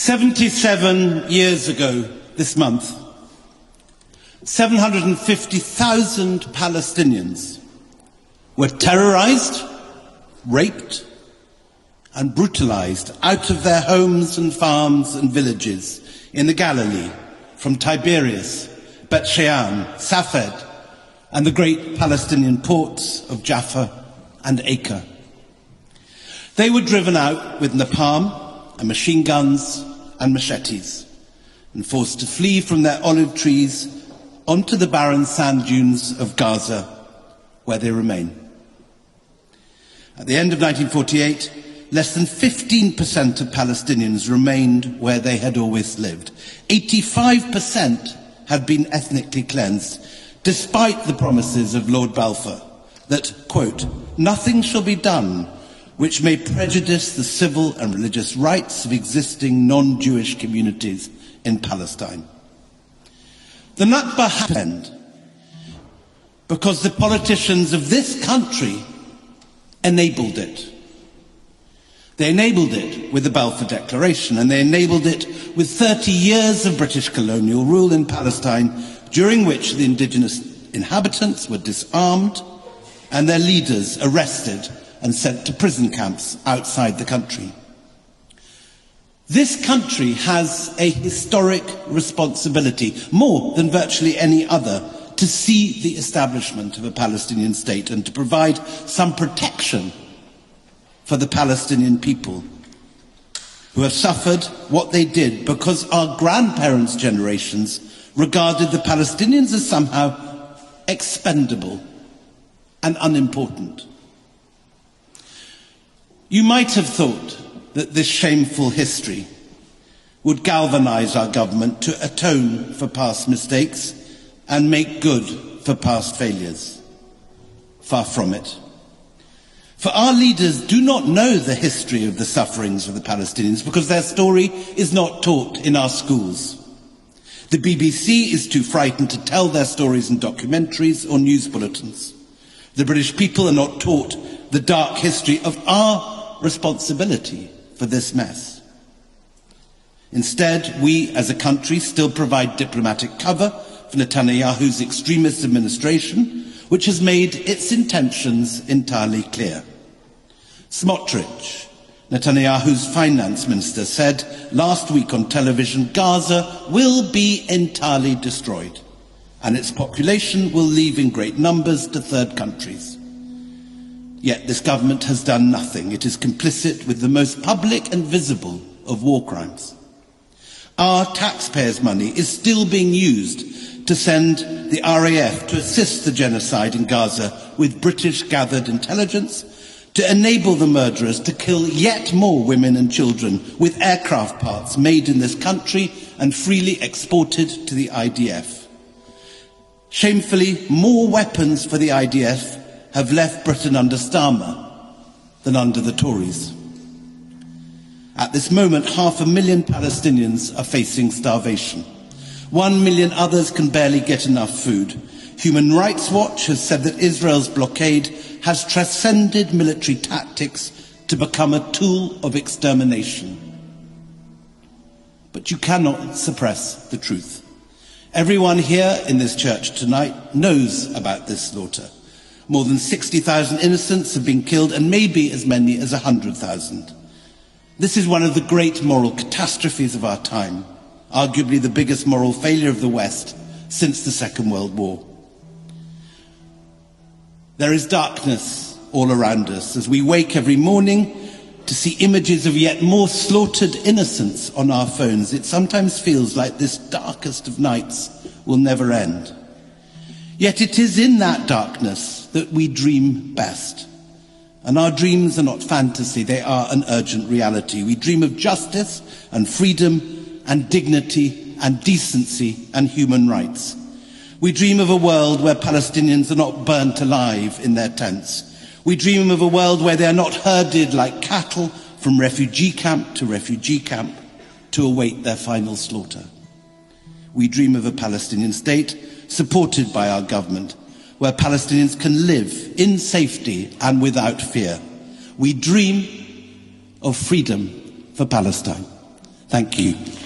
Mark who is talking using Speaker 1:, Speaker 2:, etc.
Speaker 1: 77 years ago this month, 750,000 Palestinians were terrorized, raped, and brutalized out of their homes and farms and villages in the Galilee, from Tiberias, Bet Shean, Safed, and the great Palestinian ports of Jaffa and Acre. They were driven out with napalm and machine guns and machetes, and forced to flee from their olive trees onto the barren sand dunes of Gaza, where they remain. At the end of 1948, less than 15% of Palestinians remained where they had always lived. 85% had been ethnically cleansed, despite the promises of Lord Balfour that, quote, "nothing shall be done which may prejudice the civil and religious rights of existing non-Jewish communities in Palestine." The Nakba happened because the politicians of this country enabled it. They enabled it with the Balfour Declaration, and they enabled it with 30 years of British colonial rule in Palestine, during which the indigenous inhabitants were disarmed and their leaders arrested and sent to prison camps outside the country. This country has a historic responsibility, more than virtually any other, to see the establishment of a Palestinian state and to provide some protection for the Palestinian people who have suffered what they did because our grandparents' generations regarded the Palestinians as somehow expendable and unimportant. You might have thought that this shameful history would galvanize our government to atone for past mistakes and make good for past failures. Far from it. For our leaders do not know the history of the sufferings of the Palestinians because their story is not taught in our schools. The BBC is too frightened to tell their stories in documentaries or news bulletins. The British people are not taught the dark history of our responsibility for this mess. Instead, we as a country still provide diplomatic cover for Netanyahu's extremist administration, which has made its intentions entirely clear. Smotrich, Netanyahu's finance minister, said last week on television, Gaza will be entirely destroyed, and its population will leave in great numbers to third countries. Yet this government has done nothing. It is complicit with the most public and visible of war crimes. Our taxpayers' money is still being used to send the RAF to assist the genocide in Gaza with British-gathered intelligence, to enable the murderers to kill yet more women and children with aircraft parts made in this country and freely exported to the IDF. Shamefully, more weapons for the IDF have left Britain under Starmer than under the Tories. At this moment, 500,000 Palestinians are facing starvation. 1 million others can barely get enough food. Human Rights Watch has said that Israel's blockade has transcended military tactics to become a tool of extermination. But you cannot suppress the truth. Everyone here in this church tonight knows about this slaughter. More than 60,000 innocents have been killed, and maybe as many as 100,000. This is one of the great moral catastrophes of our time, arguably the biggest moral failure of the West since the Second World War. There is darkness all around us as we wake every morning to see images of yet more slaughtered innocents on our phones. It sometimes feels like this darkest of nights will never end. Yet it is in that darkness that we dream best. And our dreams are not fantasy, they are an urgent reality. We dream of justice and freedom and dignity and decency and human rights. We dream of a world where Palestinians are not burnt alive in their tents. We dream of a world where they are not herded like cattle from refugee camp to await their final slaughter. We dream of a Palestinian state supported by our government, where Palestinians can live in safety and without fear. We dream of freedom for Palestine. Thank you.